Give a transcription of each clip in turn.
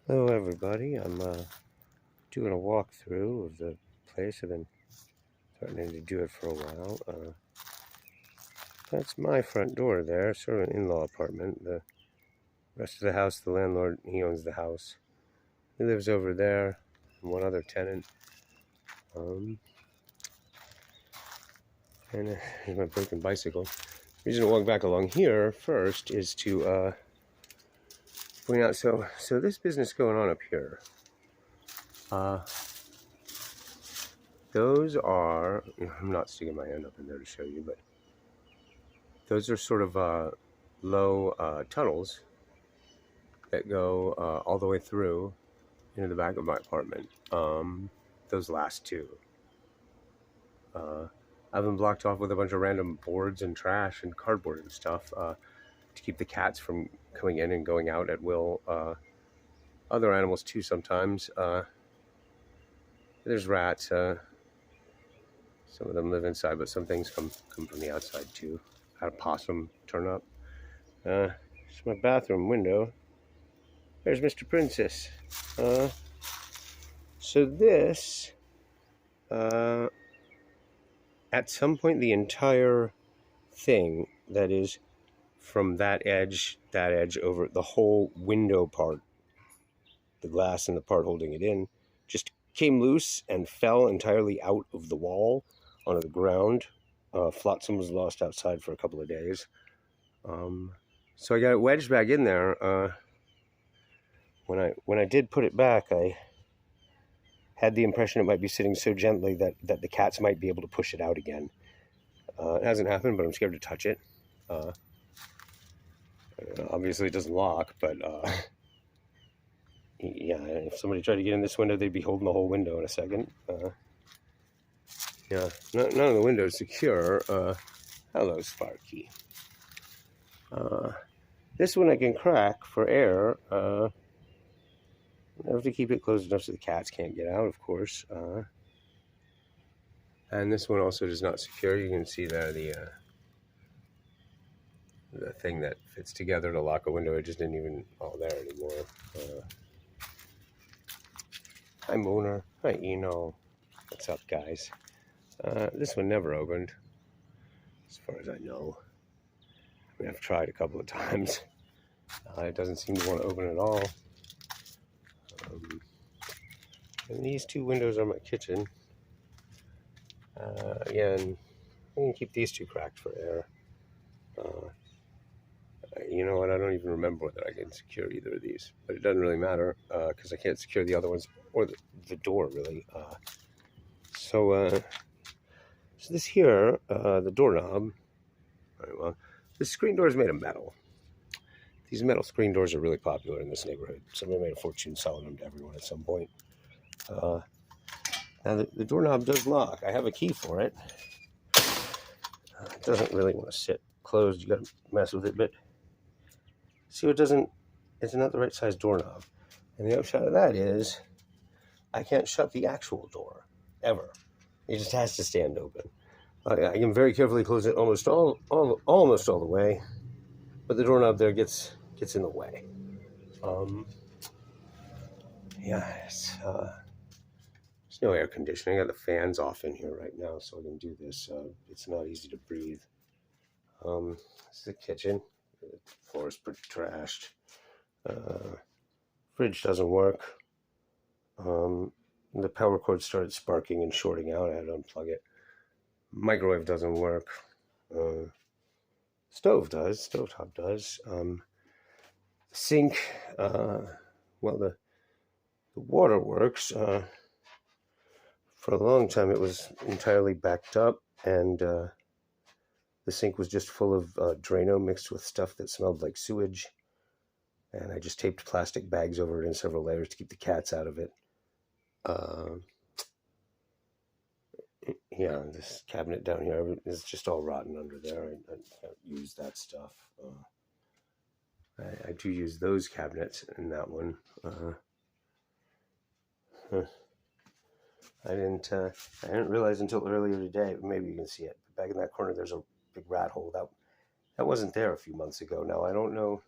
Hello everybody, I'm doing a walkthrough of the place. I've been threatening to do it for a while. That's my front door there, sort of an in-law apartment. The rest of the house, the landlord, he owns the house. He lives over there, and one other tenant. And here's my broken bicycle. The reason to walk back along here first is to point out, so this business going on up here, those are, I'm not sticking my hand up in there to show you, but those are sort of low tunnels that go all the way through into the back of my apartment. Those last two. I've been blocked off with a bunch of random boards and trash and cardboard and stuff to keep the cats from coming in and going out at will. Other animals too sometimes. There's rats. Some of them live inside, but some things come from the outside too. Had a possum turn up. It's my bathroom window. There's Mr. Princess. So this, at some point, the entire thing that is from that edge over the whole window part, the glass and the part holding it in, just came loose and fell entirely out of the wall onto the ground. Flotsam was lost outside for a couple of days. So I got it wedged back in there. When I did put it back, I had the impression it might be sitting so gently that the cats might be able to push it out again. It hasn't happened, but I'm scared to touch it. Obviously it doesn't lock, but yeah, if somebody tried to get in this window, they'd be holding the whole window in a second. Yeah, none of the windows secure. Hello, Sparky. This one I can crack for air. I have to keep it closed enough so the cats can't get out, of course. And this one also does not secure. You can see there the thing that fits together to lock a window. It just didn't even all there anymore. Hi, Mooner. Hi, Eno. What's up, guys? This one never opened, as far as I know. I mean, I've tried a couple of times. It doesn't seem to want to open at all. And these two windows are my kitchen. Again, I'm going to keep these two cracked for air. You know what? I don't even remember whether I can secure either of these, but it doesn't really matter because I can't secure the other ones or the door, really. So this here, the doorknob. All right, well, this screen door is made of metal. These metal screen doors are really popular in this neighborhood. Somebody made a fortune selling them to everyone at some point. Now, the doorknob does lock. I have a key for it. It doesn't really want to sit closed. You got to mess with it, but see, it's not the right size doorknob. And the upshot of that is I can't shut the actual door, ever. It just has to stand open. I can very carefully close it almost all the way, but the doorknob there gets in the way. Yes. There's no air conditioning. I got the fans off in here right now, so I can do this. It's not easy to breathe. This is the kitchen. The floor is pretty trashed. Fridge doesn't work. The power cord started sparking and shorting out. I had to unplug it. Microwave doesn't work. Stove does. Stovetop does. Sink. Well, the water works. For a long time, it was entirely backed up, and the sink was just full of Drano mixed with stuff that smelled like sewage. And I just taped plastic bags over it in several layers to keep the cats out of it. Yeah, this cabinet down here is just all rotten under there. I can't use that stuff. I do use those cabinets in that one. I didn't realize until earlier today. Maybe you can see it. Back in that corner, there's a big rat hole that wasn't there a few months ago. Now I don't know.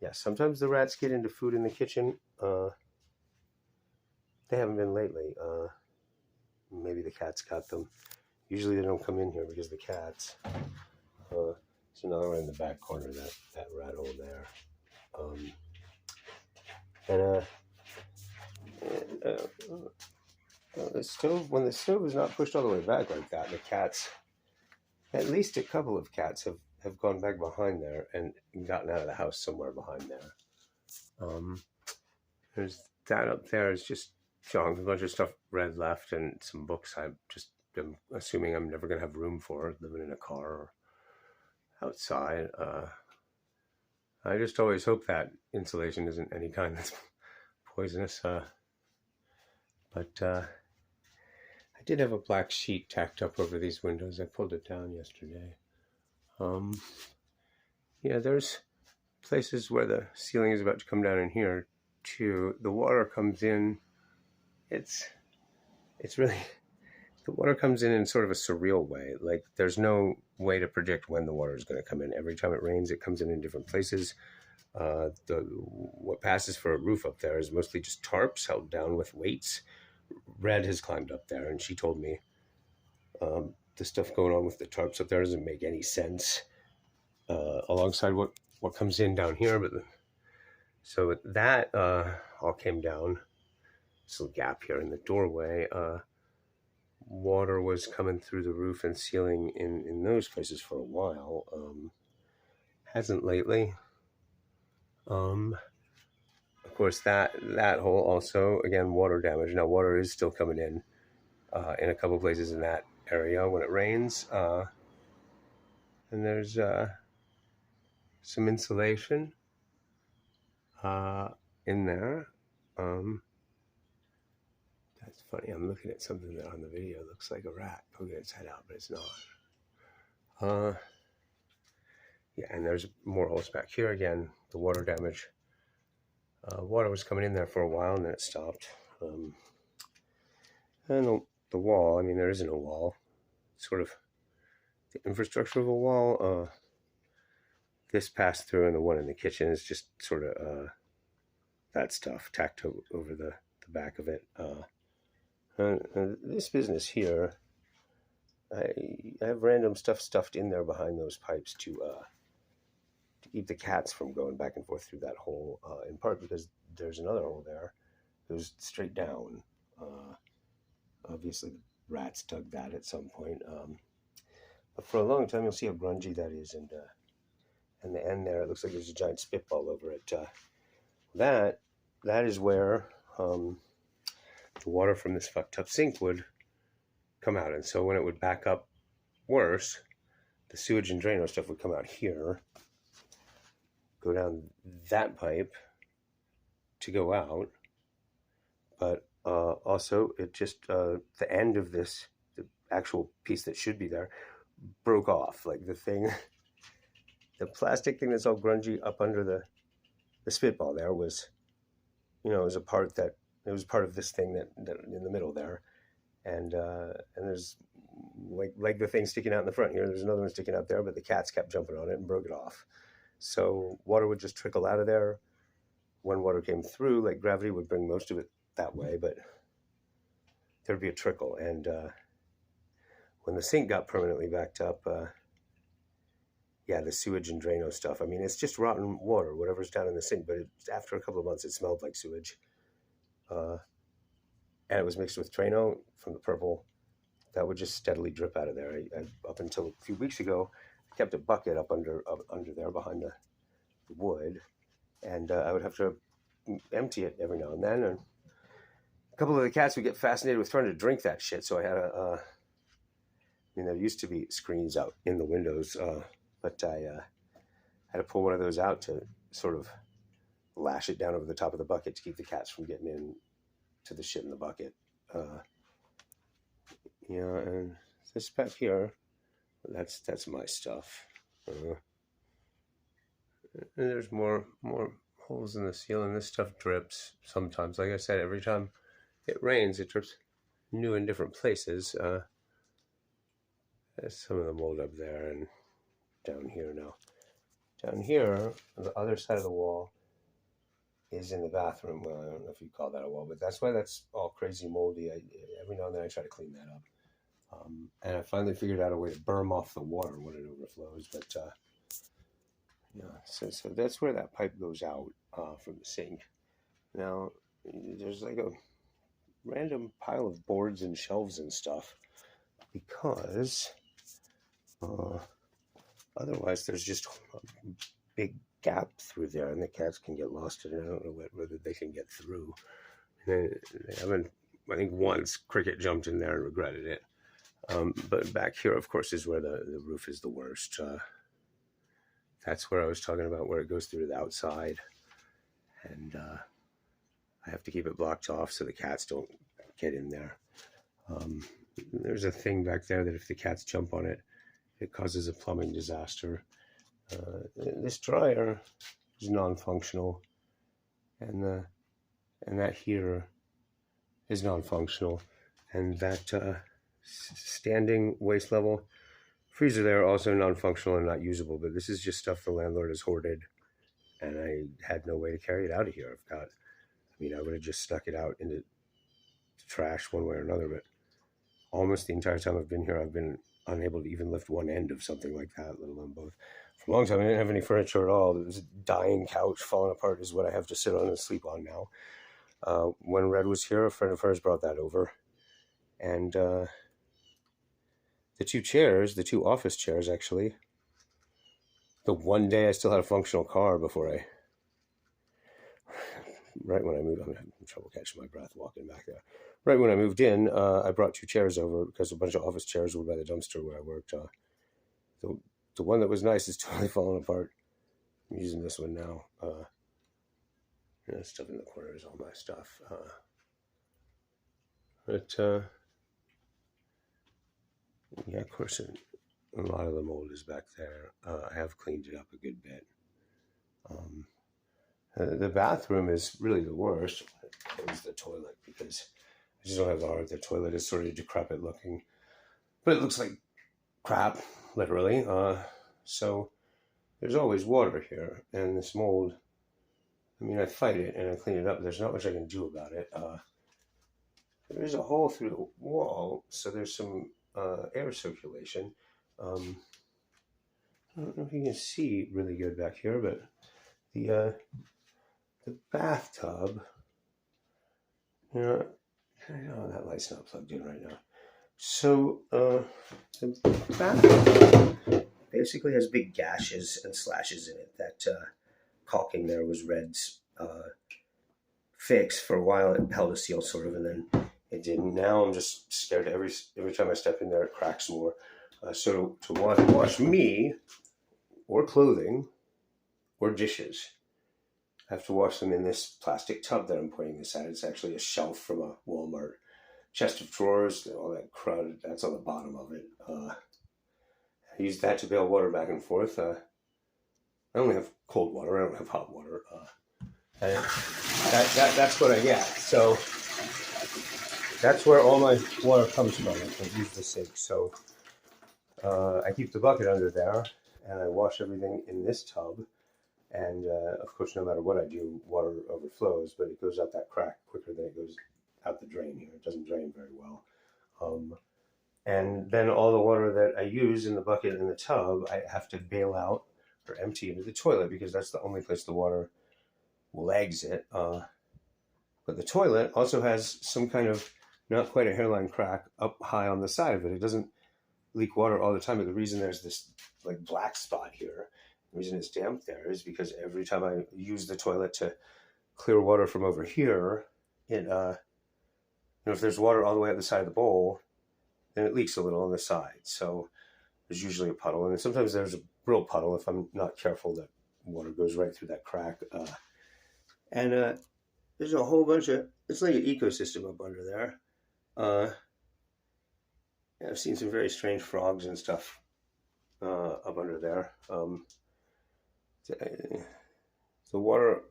Yeah, sometimes the rats get into food in the kitchen. They haven't been lately. Maybe the cats got them. Usually they don't come in here because the cats. There's another one in the back corner, that rat hole there. And the stove, when the stove is not pushed all the way back like that, the cats, at least a couple of cats have gone back behind there and gotten out of the house somewhere behind there. There's that up there is just junk, a bunch of stuff read left and some books I'm assuming I'm never going to have room for, living in a car or outside. I just always hope that insulation isn't any kind that's poisonous. But I did have a black sheet tacked up over these windows. I pulled it down yesterday. Yeah, there's places where the ceiling is about to come down in here too. The water comes in. It's really, the water comes in sort of a surreal way. Like there's no way to predict when the water is going to come in. Every time it rains, it comes in different places. What passes for a roof up there is mostly just tarps held down with weights. Red has climbed up there, and she told me the stuff going on with the tarps up there doesn't make any sense alongside what comes in down here. But so that all came down. This little gap here in the doorway. Water was coming through the roof and ceiling in those places for a while. Hasn't lately. Of course, that hole also, again, water damage. Now, water is still coming in a couple places in that area when it rains. And there's some insulation in there. That's funny. I'm looking at something that on the video looks like a rat poking its head out, but it's not. Yeah, and there's more holes back here again. The water damage. Water was coming in there for a while, and then it stopped. And the wall, I mean, there isn't a wall. It's sort of the infrastructure of a wall. This pass-through and the one in the kitchen is just sort of that stuff tacked over the back of it. This business here, I have random stuff stuffed in there behind those pipes to keep the cats from going back and forth through that hole, in part because there's another hole there that goes straight down. Obviously, the rats dug that at some point. But for a long time, you'll see how grungy that is. And the end there, it looks like there's a giant spitball over it. That is where the water from this fucked up sink would come out. And so when it would back up worse, the sewage and Drano stuff would come out here, go down that pipe to go out. But also, it just, the end of this, the actual piece that should be there, broke off. Like the thing, the plastic thing that's all grungy up under the spitball there was, it was a part that, it was part of this thing that in the middle there. And there's like the thing sticking out in the front here, there's another one sticking out there, but the cats kept jumping on it and broke it off. So water would just trickle out of there. When water came through, like gravity would bring most of it that way, but there'd be a trickle. And when the sink got permanently backed up, yeah, the sewage and Drano stuff, I mean, it's just rotten water, whatever's down in the sink, but after a couple of months, it smelled like sewage. And it was mixed with Drano from the purple. That would just steadily drip out of there. I up until a few weeks ago, I kept a bucket up under there behind the wood, and I would have to empty it every now and then. And a couple of the cats would get fascinated with trying to drink that shit, so I had there used to be screens out in the windows, but I had to pull one of those out to sort of lash it down over the top of the bucket to keep the cats from getting in to the shit in the bucket. And this back here, that's my stuff. And there's more holes in the ceiling. This stuff drips sometimes. Like I said, every time it rains, it drips new in different places. There's some of the mold up there and down here now. Down here, on the other side of the wall, is in the bathroom. Well, I don't know if you call that a wall, but that's why that's all crazy moldy. Every now and then I try to clean that up. And I finally figured out a way to berm off the water when it overflows. But yeah, so that's where that pipe goes out from the sink. Now, there's like a random pile of boards and shelves and stuff because otherwise there's just a big gap through there and the cats can get lost in it. I don't know whether they can get through. They haven't, I think once Cricket jumped in there and regretted it. But back here, of course, is where the roof is the worst. That's where I was talking about, where it goes through to the outside. And I have to keep it blocked off so the cats don't get in there. There's a thing back there that if the cats jump on it, it causes a plumbing disaster. This dryer is non-functional, and that heater is non-functional, and that standing waste level freezer there also non-functional and not usable. But this is just stuff the landlord has hoarded, and I had no way to carry it out of here. I would have just snuck it out into the trash one way or another, but almost the entire time I've been here, I've been unable to even lift one end of something like that, let alone both. For a long time, I didn't have any furniture at all. There was a dying couch falling apart is what I have to sit on and sleep on now. When Red was here, a friend of hers brought that over. And the two chairs, the two office chairs, actually, the one day I still had a functional car before right when I moved, I'm having trouble catching my breath walking back there. Right when I moved in, I brought two chairs over because a bunch of office chairs were by the dumpster where I worked. The one that was nice is totally falling apart. I'm using this one now. Stuff in the corner is all my stuff. Yeah, of course, a lot of the mold is back there. I have cleaned it up a good bit. The bathroom is really the worst. Close the toilet because I just don't have the heart. The toilet is sort of decrepit looking, but it looks like crap, literally. So there's always water here, and this mold, I mean, I fight it and I clean it up. There's not much I can do about it. There's a hole through the wall, so there's some air circulation. I don't know if you can see really good back here, but the bathtub, I know that light's not plugged in right now. So the bathtub basically has big gashes and slashes in it. That caulking there was Red's fix. For a while. It held a seal sort of, and then it didn't. Now I'm just scared every time I step in there, it cracks more. So to wash me, or clothing, or dishes, I have to wash them in this plastic tub that I'm pointing this at. It's actually a shelf from a Walmart chest of drawers. All that crud, that's on the bottom of it. I use that to bail water back and forth. I only have cold water. I don't have hot water. And that's what I get. So that's where all my water comes from. I use the sink. So I keep the bucket under there, and I wash everything in this tub. And of course, no matter what I do, water overflows, but it goes out that crack quicker than it goes out the drain here. It doesn't drain very well. And then all the water that I use in the bucket and the tub, I have to bail out or empty into the toilet because that's the only place the water will exit. But the toilet also has some kind of, not quite a hairline crack up high on the side of it. It doesn't leak water all the time, but the reason there's this like black spot here, the reason it's damp there is because every time I use the toilet to clear water from over here, it, if there's water all the way up the side of the bowl, then it leaks a little on the side. So there's usually a puddle, and sometimes there's a real puddle if I'm not careful. That water goes right through that crack. There's a whole bunch of, it's like an ecosystem up under there. I've seen some very strange frogs and stuff up under there. The water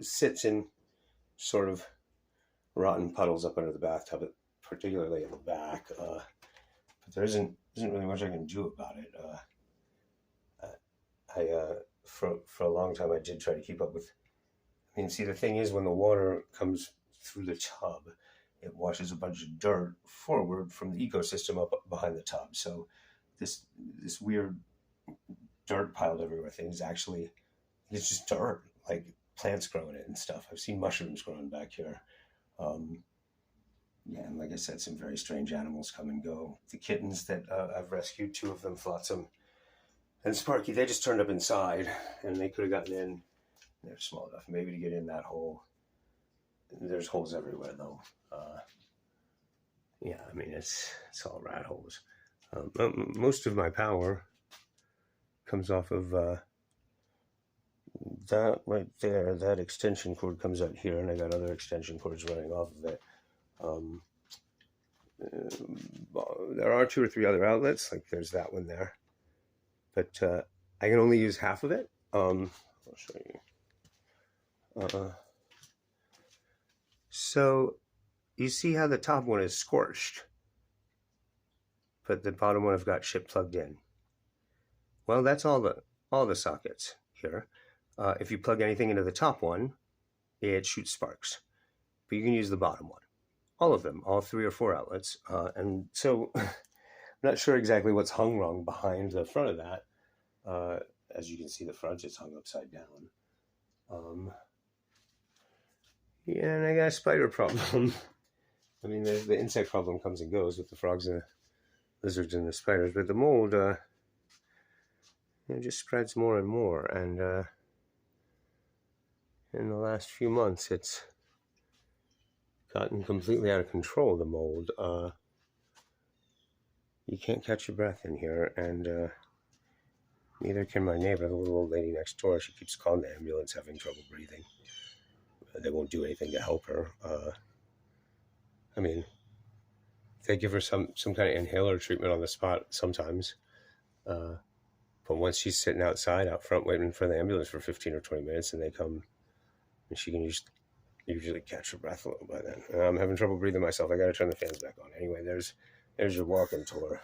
sits in sort of rotten puddles up under the bathtub, particularly in the back. But there isn't really much I can do about it. for a long time I did try to keep up with. I mean, see, the thing is, when the water comes through the tub, it washes a bunch of dirt forward from the ecosystem up behind the tub. So this weird dirt piled everywhere thing is actually, it's just dirt, like plants growing it and stuff. I've seen mushrooms growing back here. Um, yeah, and like I said, some very strange animals come and go. The kittens that I've rescued, two of them, Flotsam and Sparky, they just turned up inside, and they could have gotten in. They're small enough maybe to get in that hole. There's holes everywhere, though. Yeah, I mean, it's all rat holes. Most of my power comes off of that right there. That extension cord comes out here, and I got other extension cords running off of it. There are 2 or 3 other outlets, like there's that one there, but I can only use half of it. I'll show you. So you see how the top one is scorched, but the bottom one I've got shit plugged in. Well, that's all the sockets here. If you plug anything into the top one, it shoots sparks, but you can use the bottom one. All of them, all 3 or 4 outlets. And so I'm not sure exactly what's hung wrong behind the front of that. As you can see, the front is hung upside down. Yeah, and I got a spider problem. I mean, the insect problem comes and goes with the frogs and the lizards and the spiders, but the mold it just spreads more and more. And in the last few months, it's gotten completely out of control, the mold. You can't catch your breath in here, and neither can my neighbor, the little old lady next door. She keeps calling the ambulance, having trouble breathing. They won't do anything to help her. I mean, they give her some kind of inhaler treatment on the spot sometimes. But once she's sitting outside, out front, waiting for the ambulance for 15 or 20 minutes, and they come, and she can usually catch her breath a little by then. I'm having trouble breathing myself. I got to turn the fans back on. Anyway, there's your walking tour.